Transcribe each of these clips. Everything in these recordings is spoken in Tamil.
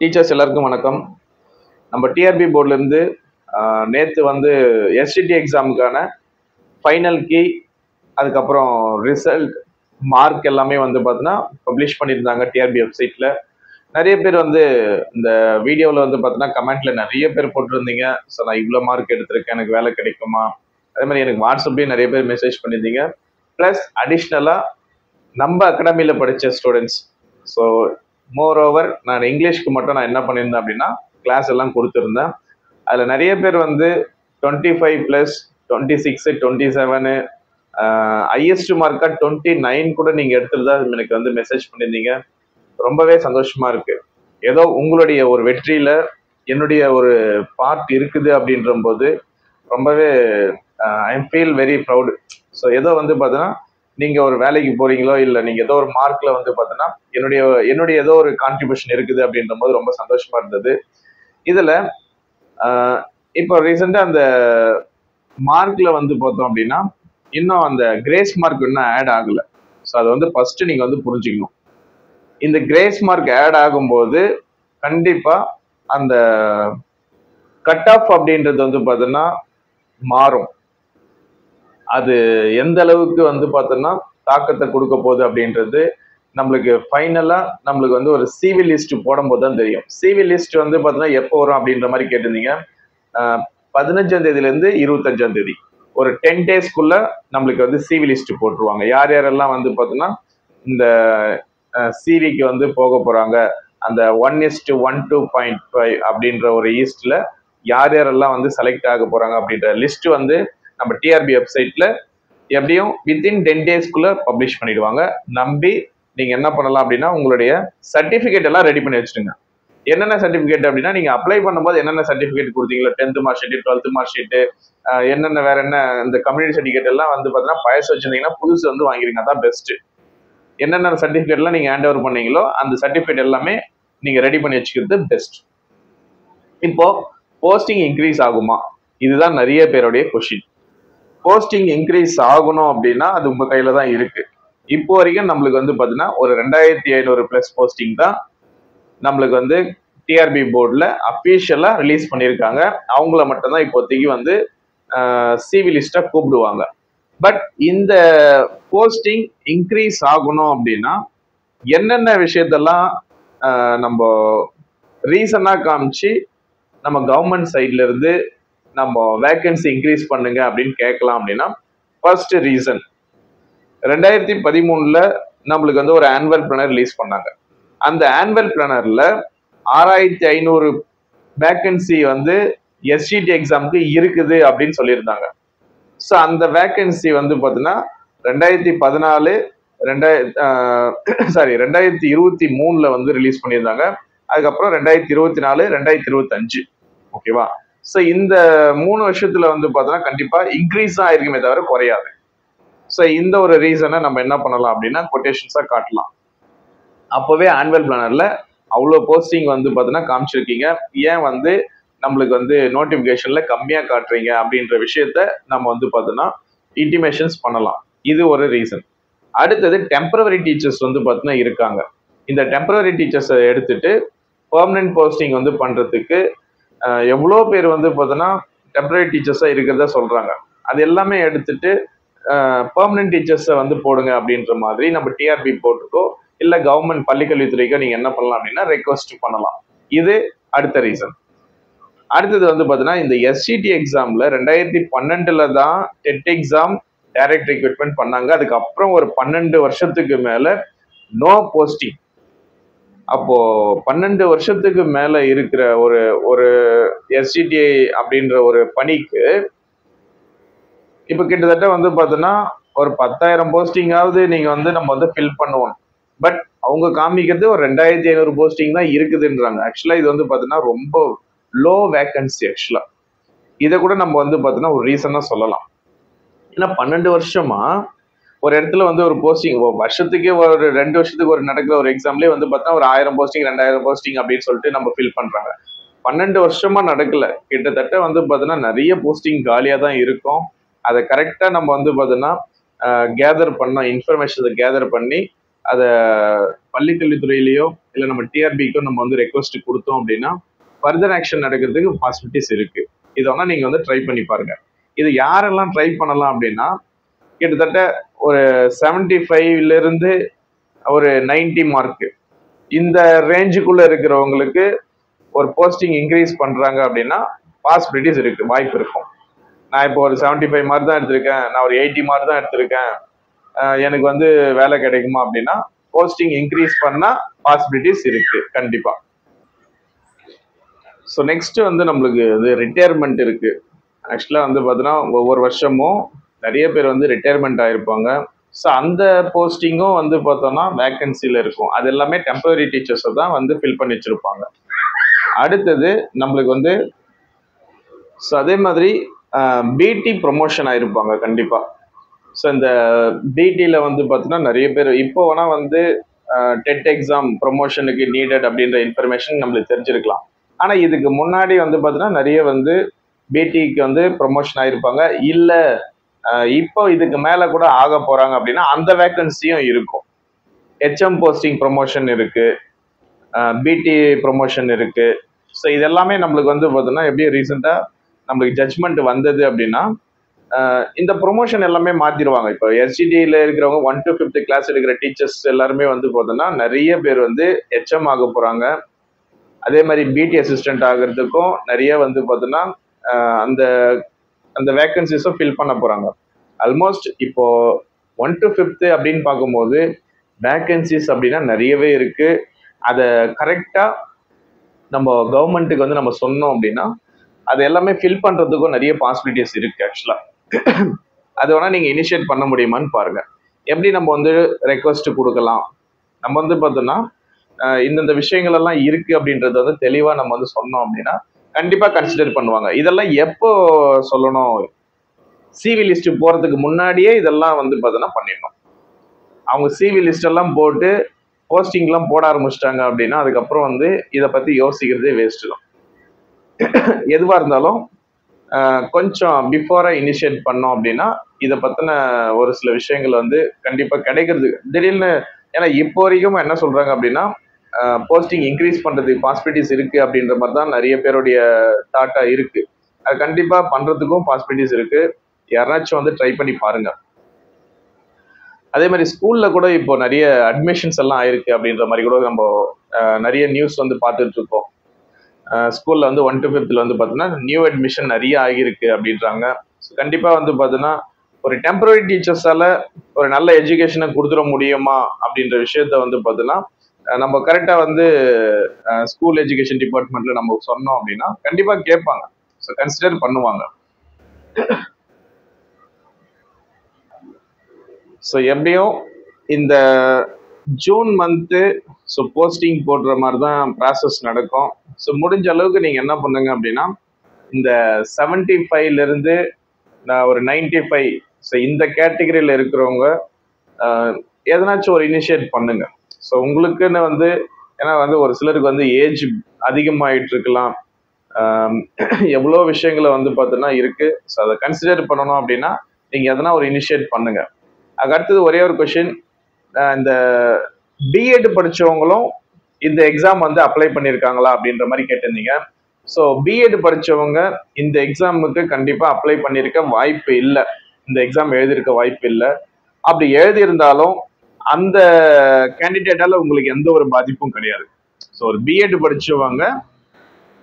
டீச்சர்ஸ் எல்லாருக்கும் வணக்கம். நம்ம டிஆர்பி போர்ட்லேருந்து நேற்று வந்து எஸ்டிடி எக்ஸாமுக்கான ஃபைனல் கீ, அதுக்கப்புறம் ரிசல்ட், மார்க் எல்லாமே வந்து பார்த்தீங்கன்னா பப்ளிஷ் பண்ணியிருந்தாங்க டிஆர்பி வெப்சைட்டில். நிறைய பேர் வந்து இந்த வீடியோவில் வந்து பார்த்தீங்கன்னா கமெண்ட்டில் நிறைய பேர் போட்டிருந்தீங்க. ஸோ நான் இவ்வளோ மார்க் எடுத்திருக்கேன், எனக்கு வேலை கிடைக்குமா? அதே மாதிரி எனக்கு வாட்ஸ்அப்லேயும் நிறைய பேர் மெசேஜ் பண்ணியிருந்தீங்க. ப்ளஸ் அடிஷ்னலாக நம்ம அகாடமியில் படித்த ஸ்டூடெண்ட்ஸ். ஸோ மோர் ஓவர் நான் இங்கிலீஷ்க்கு மட்டும் நான் என்ன பண்ணியிருந்தேன் அப்படின்னா கிளாஸ் எல்லாம் கொடுத்துருந்தேன். அதில் நிறைய பேர் வந்து 25+, 26, 27, ஹையஸ்ட் மார்க்காக 29 கூட நீங்கள் எடுத்துட்டு தான் எனக்கு வந்து மெசேஜ் பண்ணியிருந்தீங்க. ரொம்பவே சந்தோஷமா இருக்கு. ஏதோ உங்களுடைய ஒரு வெற்றியில என்னுடைய ஒரு பார்ட் இருக்குது அப்படின்ற போது ரொம்பவே I feel very proud. So ஏதோ வந்து பார்த்தீங்கன்னா நீங்கள் ஒரு வேலைக்கு போறீங்களோ இல்லை நீங்கள் ஏதோ ஒரு மார்க்ல வந்து பார்த்தீங்கன்னா என்னுடைய ஏதோ ஒரு கான்ட்ரிபியூஷன் இருக்குது அப்படின்ற போது ரொம்ப சந்தோஷமா இருந்தது. இதில் இப்போ ரீசெண்டாக அந்த மார்க்ல வந்து பார்த்தோம் அப்படின்னா இன்னும் அந்த கிரேஸ் மார்க் இன்னும் ஆட் ஆகலை. ஸோ அதை வந்து ஃபர்ஸ்ட் நீங்கள் வந்து புரிஞ்சுக்கணும். இந்த கிரேஸ் மார்க் ஆட் ஆகும்போது கண்டிப்பாக அந்த கட் ஆஃப் அப்படின்றது வந்து பார்த்தோன்னா மாறும். அது எந்த அளவுக்கு வந்து பார்த்தோன்னா தாக்கத்தை கொடுக்க போகுது அப்படின்றது நம்மளுக்கு ஃபைனலாக நம்மளுக்கு வந்து ஒரு சிவி லிஸ்ட் போடும்போது தான் தெரியும். சிவி லிஸ்ட் வந்து பார்த்தோன்னா எப்போ வரும் அப்படின்ற மாதிரி கேட்டிருந்தீங்க. 15ஆம் தேதியிலேருந்து 25ஆம் தேதி ஒரு 10 டேஸ்க்குள்ள நம்மளுக்கு வந்து சிவி லிஸ்ட் போட்டுருவாங்க. யார் யாரெல்லாம் வந்து பார்த்தோன்னா இந்த சிவிக்கு வந்து போக போகிறாங்க, அந்த 1:1:2.5 அப்படின்ற ஒரு ஈஸ்ட்ல யார் யாரெல்லாம் வந்து செலக்ட் ஆக போகிறாங்க அப்படின்ற லிஸ்ட் வந்து நம்ம டிஆர்பி வெப்சைட்ல எப்படியும் வித்தின் 10 டேஸ்க்குள்ள பப்ளிஷ் பண்ணிடுவாங்க. நம்பி நீங்க என்ன பண்ணலாம் அப்படின்னா உங்களுடைய சர்டிபிகேட் எல்லாம் ரெடி பண்ணி வச்சுடுங்க. என்னென்ன சர்டிபிகேட் அப்படின்னா நீங்க அப்ளை பண்ணும்போது என்னென்ன சர்டிபிகேட் கொடுத்தீங்களோ 10th mark sheet, 12th mark sheet, என்னென்ன வேற என்ன இந்த கம்யூனிட்டி சர்டிபிகேட் எல்லாம் வந்து பார்த்தீங்கன்னா பழசு வச்சிருந்தீங்கன்னா புதுசு வந்து வாங்கிருங்க. அதான் பெஸ்ட். என்னென்ன சர்டிபிகேட்லாம் நீங்க ஹேண்ட் ஓவர் பண்ணீங்களோ அந்த சர்டிபிகேட் எல்லாமே நீங்க ரெடி பண்ணி வச்சுக்கிறது பெஸ்ட். இப்போ போஸ்டிங் இன்க்ரீஸ் ஆகுமா? இதுதான் நிறைய பேருடைய கொஸ்டின். போஸ்டிங் இன்க்ரீஸ் ஆகணும் அப்படின்னா அது உங்க கையில தான் இருக்கு. இப்போ வரைக்கும் நம்மளுக்கு வந்து பாத்தீங்கன்னா ஒரு 2500+ போஸ்டிங் தான் நம்மளுக்கு வந்து டிஆர்பி போர்டில் அஃபீஷியலா ரிலீஸ் பண்ணியிருக்காங்க. அவங்கள மட்டும்தான் இப்போதைக்கு வந்து சிவி லிஸ்டா கூப்பிடுவாங்க. பட் இந்த போஸ்டிங் இன்க்ரீஸ் ஆகணும் அப்படின்னா என்னென்ன விஷயத்தெல்லாம் நம்ம ரீசனா காமிச்சு நம்ம கவர்மெண்ட் சைட்ல இருந்து நம்ம வேகன்சி இன்க்ரீஸ் பண்ணுங்க அப்படின்னு கேட்கலாம் அப்படின்னா ஃபர்ஸ்ட் ரீசன் 2013 நம்மளுக்கு வந்து ஒரு ஆனுவல் பிளானர் ரிலீஸ் பண்ணாங்க. அந்த ஆனுவல் பிளானர்ல 6500 வேகன்சி வந்து எஸ்டிடி எக்ஸாமுக்கு இருக்குது அப்படின்னு சொல்லியிருந்தாங்க. ஸோ அந்த வேகன்சி வந்து பார்த்தீங்கன்னா 2023 வந்து ரிலீஸ் பண்ணியிருந்தாங்க. அதுக்கப்புறம் 2024, 2025. ஓகேவா? ஸோ இந்த 3 வருஷத்துல வந்து பார்த்தோன்னா கண்டிப்பா இன்க்ரீஸ் தான் ஆயிருக்குமே தவிர குறையாது. ஸோ இந்த ஒரு ரீசனை நம்ம என்ன பண்ணலாம் அப்படின்னா கொட்டேஷன்ஸா காட்டலாம். அப்போவே ஆனுவல் பிளானர்ல அவ்வளோ போஸ்டிங் வந்து பார்த்தீங்கன்னா காமிச்சிருக்கீங்க, ஏன் வந்து நம்மளுக்கு வந்து நோட்டிபிகேஷன்ல கம்மியா காட்டுறீங்க அப்படின்ற விஷயத்த நம்ம வந்து பார்த்தோன்னா இன்டிமேஷன்ஸ் பண்ணலாம். இது ஒரு ரீசன். அடுத்தது டெம்பரவரி டீச்சர்ஸ் வந்து பார்த்தீங்கன்னா இருக்காங்க. இந்த டெம்பரவரி டீச்சர்ஸை எடுத்துட்டு பெர்மனன்ட் போஸ்டிங் வந்து பண்றதுக்கு எவ்வளோ பேர் வந்து பார்த்தோன்னா டெம்பரரி டீச்சர்ஸாக இருக்கிறதா சொல்றாங்க. அது எல்லாமே எடுத்துட்டு பெர்மனன்ட் டீச்சர்ஸை வந்து போடுங்க அப்படின்ற மாதிரி நம்ம டிஆர்பி போர்ட்டுக்கோ இல்லை கவர்மெண்ட் பள்ளிக்கல்வித்துறைக்கோ நீங்க என்ன பண்ணலாம் அப்படின்னா ரெக்வஸ்ட் பண்ணலாம். இது அடுத்த ரீசன். அடுத்தது வந்து பார்த்தீங்கன்னா இந்த எஸ்சிடி எக்ஸாம்ல 2012 தான் டெட் எக்ஸாம் டைரக்ட் ரெக்ரூட்மெண்ட் பண்ணாங்க. அதுக்கப்புறம் ஒரு 12 வருஷத்துக்கு மேல நோ போஸ்டிங். அப்போ 12 வருஷத்துக்கு மேல இருக்கிற ஒரு எஸ்டிடிஐ அப்படின்ற ஒரு பணிக்கு இப்ப கிட்டத்தட்ட வந்து பார்த்தோன்னா ஒரு 10,000 போஸ்டிங்காவது நீங்க வந்து நம்ம வந்து ஃபில் பண்ணுவோம். பட் அவங்க காமிக்கிறது ஒரு 2500 போஸ்டிங் தான் இருக்குதுன்றாங்க. ஆக்சுவலா இது வந்து பார்த்தோன்னா ரொம்ப லோ வேகன்சி. ஆக்சுவலா இதை கூட நம்ம வந்து பார்த்தோன்னா ஒரு ரீசனா சொல்லலாம். ஏன்னா 12 வருஷமா ஒரு இடத்துல வந்து ஒரு போஸ்டிங் வருஷத்துக்கே ஒரு 2 வருஷத்துக்கு ஒரு நடக்கிற ஒரு எக்ஸாம்லேயே வந்து பார்த்தா ஒரு 1000 போஸ்டிங் 2000 போஸ்டிங் அப்படின்னு சொல்லிட்டு நம்ம ஃபில் பண்றாங்க. 12 வருஷமா நடக்கல. கிட்டத்தட்ட வந்து பார்த்தோன்னா நிறைய போஸ்டிங் காலியாக தான் இருக்கும். அதை கரெக்டாக நம்ம வந்து பார்த்தோன்னா கேதர் பண்ண இன்ஃபர்மேஷனை கேதர் பண்ணி அதை பள்ளிக்கல்வித்துறையிலையோ இல்லை நம்ம டிஆர்பிக்கோ நம்ம வந்து ரெக்வஸ்ட் கொடுத்தோம் அப்படின்னா ஃபர்தர் ஆக்ஷன் நடக்கிறதுக்கு பாசிபிலிட்டிஸ் இருக்கு. இதை வேணா நீங்க வந்து ட்ரை பண்ணி பாருங்க. இது யாரெல்லாம் ட்ரை பண்ணலாம் அப்படின்னா, கிட்டத்தட்ட ஒரு 75ல இருந்து ஒரு 90 மார்க் இந்த ரேஞ்சுக்குள்ள இருக்கிறவங்களுக்கு ஒரு போஸ்டிங் இன்க்ரீஸ் பண்றாங்க அப்படின்னா பாசிபிலிட்டிஸ் இருக்கு, வாய்ப்பு இருக்கும். நான் இப்போ ஒரு 75 மார்க் தான் எடுத்திருக்கேன், நான் ஒரு 80 மார்க் தான் எடுத்திருக்கேன், எனக்கு வந்து வேலை கிடைக்குமா அப்படின்னா போஸ்டிங் இன்க்ரீஸ் பண்ணா பாசிபிலிட்டிஸ் இருக்கு கண்டிப்பா. ஸோ நெக்ஸ்ட் வந்து நம்மளுக்கு இது ரிட்டையர்மெண்ட் இருக்கு. ஆக்சுவலாக வந்து பார்த்தீங்கன்னா ஒவ்வொரு வருஷமும் நிறைய பேர் வந்து ரிட்டையர்மெண்ட் ஆயிருப்பாங்க. ஸோ அந்த போஸ்டிங்கும் வந்து பார்த்தோம்னா வேக்கன்சியில் இருக்கும். அது எல்லாமே டெம்பரரி டீச்சர்ஸை தான் வந்து ஃபில் பண்ணி வச்சிருப்பாங்க. அடுத்தது நம்மளுக்கு வந்து ஸோ அதே மாதிரி பிடி ப்ரொமோஷன் ஆயிருப்பாங்க கண்டிப்பாக. ஸோ இந்த பிடியில் வந்து பார்த்தீங்கன்னா நிறைய பேர் இப்போ வேணால் வந்து டெட் எக்ஸாம் ப்ரொமோஷனுக்கு நீடட் அப்படின்ற இன்ஃபர்மேஷன் நம்மளுக்கு தெரிஞ்சிருக்கலாம். ஆனால் இதுக்கு முன்னாடி வந்து பார்த்தீங்கன்னா நிறைய வந்து பிடிக்கு வந்து ப்ரொமோஷன் ஆகிருப்பாங்க. இல்லை இப்போ இதுக்கு மேலே கூட ஆக போகிறாங்க அப்படின்னா அந்த வேக்கன்சியும் இருக்கும். ஹெச்எம் போஸ்டிங் ப்ரொமோஷன் இருக்குது, பிடி ப்ரொமோஷன் இருக்குது. ஸோ இதெல்லாமே நம்மளுக்கு வந்து பார்த்தீங்கன்னா எப்படி ரீசெண்டாக நம்மளுக்கு ஜட்ஜ்மெண்ட் வந்தது அப்படின்னா இந்த ப்ரொமோஷன் எல்லாமே மாற்றிடுவாங்க. இப்போ எஸ்சிடியில் இருக்கிறவங்க 1 to 5th கிளாஸ் எடுக்கிற டீச்சர்ஸ் எல்லாருமே வந்து பார்த்தோன்னா நிறைய பேர் வந்து ஹெச்எம் ஆக போகிறாங்க. அதே மாதிரி பிடி அசிஸ்டன்ட் ஆகிறதுக்கும் நிறைய வந்து பார்த்தோன்னா அந்த அந்த வேக்கன்சிஸும் ஃபில் பண்ண போகிறாங்க. ஆல்மோஸ்ட் இப்போ 1 to 5th அப்படின்னு பார்க்கும்போது வேக்கன்சிஸ் அப்படின்னா நிறையவே இருக்கு. அதை கரெக்டாக நம்ம கவர்மெண்ட்டுக்கு வந்து நம்ம சொன்னோம் அப்படின்னா அது எல்லாமே ஃபில் பண்ணுறதுக்கும் நிறைய பாசிபிலிட்டிஸ் இருக்கு. ஆக்சுவலாக அது வேணால் நீங்கள் இனிஷியேட் பண்ண முடியுமான்னு பாருங்க. எப்படி நம்ம வந்து ரெக்வஸ்ட் கொடுக்கலாம், நம்ம வந்து பார்த்தோன்னா இந்தந்த விஷயங்கள் எல்லாம் இருக்கு அப்படின்றத வந்து தெளிவா நம்ம வந்து சொன்னோம் அப்படின்னா கண்டிப்பா கன்சிடர் பண்ணுவாங்க. இதெல்லாம் எப்போ சொல்லணும், சிவி லிஸ்ட் போறதுக்கு முன்னாடியே இதெல்லாம் வந்து பார்த்தோன்னா பண்ணிடணும். அவங்க சிவி லிஸ்ட் எல்லாம் போட்டு போஸ்டிங்லாம் போட ஆரம்பிச்சிட்டாங்க அப்படின்னா அதுக்கப்புறம் வந்து இதை பத்தி யோசிக்கிறதே வேஸ்ட் தான். எதுவா இருந்தாலும் கொஞ்சம் பிஃபோரா இனிஷியேட் பண்ணோம் அப்படின்னா இதை பத்தின ஒரு சில விஷயங்கள் வந்து கண்டிப்பா கிடைக்கிறது திடீர்னு. ஏன்னா இப்போ வரைக்கும் என்ன சொல்றாங்க அப்படின்னா போஸ்டிங் இன்க்ரீஸ் பண்றதுக்கு பாசிபிலிட்டிஸ் இருக்கு அப்படின்ற மாதிரி தான் நிறைய பேருடைய தாட்டா இருக்கு. அது கண்டிப்பா பண்றதுக்கும் பாசிபிலிட்டிஸ் இருக்கு. யாராச்சும் வந்து ட்ரை பண்ணி பாருங்க. அதே மாதிரி ஸ்கூல்ல கூட இப்போ நிறைய அட்மிஷன்ஸ் எல்லாம் ஆயிருக்கு அப்படின்ற மாதிரி கூட நம்ம நிறைய நியூஸ் வந்து பார்த்துட்டு இருக்கோம். ஸ்கூல்ல வந்து 1 to 5th வந்து பார்த்தீங்கன்னா நியூ அட்மிஷன் நிறைய ஆகியிருக்கு அப்படின்றாங்க. கண்டிப்பா வந்து பார்த்தீங்கன்னா ஒரு டெம்பரரி டீச்சர்ஸால ஒரு நல்ல எஜுகேஷனை கொடுத்துட முடியுமா அப்படின்ற விஷயத்த வந்து பார்த்தீங்கன்னா நம்ம கரெக்டா வந்து ஸ்கூல் எஜுகேஷன் டிபார்ட்மெண்ட்ல நம்ம சொன்னோம் அப்படின்னா கண்டிப்பா கேட்பாங்க, ஸோ கன்சிடர் பண்ணுவாங்க. ஸோ எப்படியும் இந்த ஜூன் மந்த்து ஸோ போஸ்டிங் போடுற மாதிரி தான் ப்ராசஸ் நடக்கும். ஸோ முடிஞ்ச அளவுக்கு நீங்கள் என்ன பண்ணுங்க அப்படின்னா இந்த 75ல இருந்து ஒரு 95 ஸோ இந்த கேட்டகரியில் இருக்கிறவங்க எதனாச்சும் ஒரு இனிஷியேட் பண்ணுங்க. ஸோ உங்களுக்குன்னு வந்து ஏன்னா வந்து ஒரு சிலருக்கு வந்து ஏஜ் அதிகமாயிட்டு இருக்கலாம், எவ்வளோ விஷயங்களை வந்து பார்த்தோன்னா இருக்கு. ஸோ அதை கன்சிடர் பண்ணணும் அப்படின்னா நீங்கள் எதனா ஒரு இனிஷியேட் பண்ணுங்க. அதுக்கு அடுத்தது ஒரே ஒரு கொஷின், இந்த பிஎட் படிச்சவங்களும் இந்த எக்ஸாம் வந்து அப்ளை பண்ணியிருக்காங்களா அப்படின்ற மாதிரி கேட்டிருந்தீங்க. ஸோ பிஎட் படிச்சவங்க இந்த எக்ஸாமுக்கு கண்டிப்பாக அப்ளை பண்ணியிருக்க வாய்ப்பு இல்லை, இந்த எக்ஸாம் எழுதியிருக்க வாய்ப்பு இல்லை. அப்படி எழுதியிருந்தாலும் அந்த கேண்டிடேட்டால உங்களுக்கு எந்த ஒரு பாதிப்பும் கிடையாது. ஸோ ஒரு பிஎட் படிச்சவங்க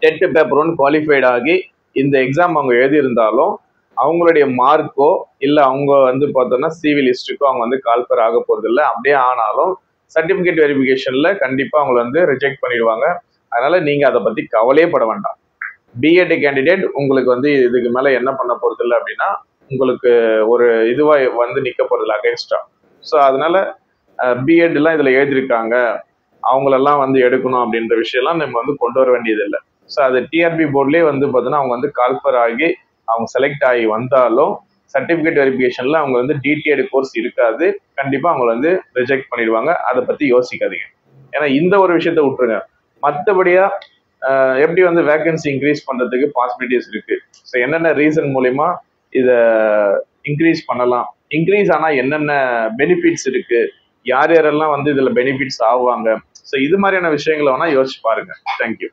டெட் பேப்பர் 1 குவாலிஃபைட் ஆகி இந்த எக்ஸாம் அவங்க எழுதியிருந்தாலும் அவங்களுடைய மார்க்கோ இல்லை அவங்க வந்து பார்த்தோன்னா சிவி லிஸ்ட்டுக்கோ அவங்க வந்து கால்ஃபர் ஆக போறது இல்லை. அப்படியே ஆனாலும் சர்டிஃபிகேட் வெரிஃபிகேஷன்ல கண்டிப்பாக அவங்களை வந்து ரிஜெக்ட் பண்ணிடுவாங்க. அதனால நீங்க அதை பத்தி கவலையே பட வேண்டாம். பிஎட் கேண்டிடேட் உங்களுக்கு வந்து இதுக்கு மேல என்ன பண்ண போறது இல்லை அப்படின்னா உங்களுக்கு ஒரு இதுவா வந்து நிக்க போறது இல்லை அகைன்ஸ்டா. ஸோ அதனால பிஎட் எல்லாம் இதுல எழுதியிருக்காங்க அவங்களெல்லாம் வந்து எடுக்கணும் அப்படின்ற விஷயம்லாம் நம்ம வந்து கொண்டு வர வேண்டியது இல்லை. ஸோ அது டிஆர்பி போர்ட்லேயே வந்து பார்த்தீங்கன்னா அவங்க வந்து கால்ஃபர் ஆகி அவங்க செலக்ட் ஆகி வந்தாலும் சர்டிஃபிகேட் வெரிஃபிகேஷன்ல அவங்க வந்து டிடிஎட் கோர்ஸ் இருக்காது, கண்டிப்பா அவங்க வந்து ரிஜெக்ட் பண்ணிடுவாங்க. அதை பத்தி யோசிக்காதீங்க. ஏன்னா இந்த ஒரு விஷயத்த விட்டுருங்க, மற்றபடியா எப்படி வந்து வேகன்சி இன்க்ரீஸ் பண்றதுக்கு பாசிபிலிட்டிஸ் இருக்கு. ஸோ என்னென்ன ரீசன் மூலியமா இதை இன்க்ரீஸ் பண்ணலாம், இன்க்ரீஸ் ஆனா என்னென்ன பெனிஃபிட்ஸ் இருக்கு, யார் யாரெல்லாம் வந்து இதுல பெனிஃபிட்ஸ் ஆகுவாங்க. ஸோ இது மாதிரியான விஷயங்களை வேணா யோசிச்சு பாருங்க. தேங்க்யூ.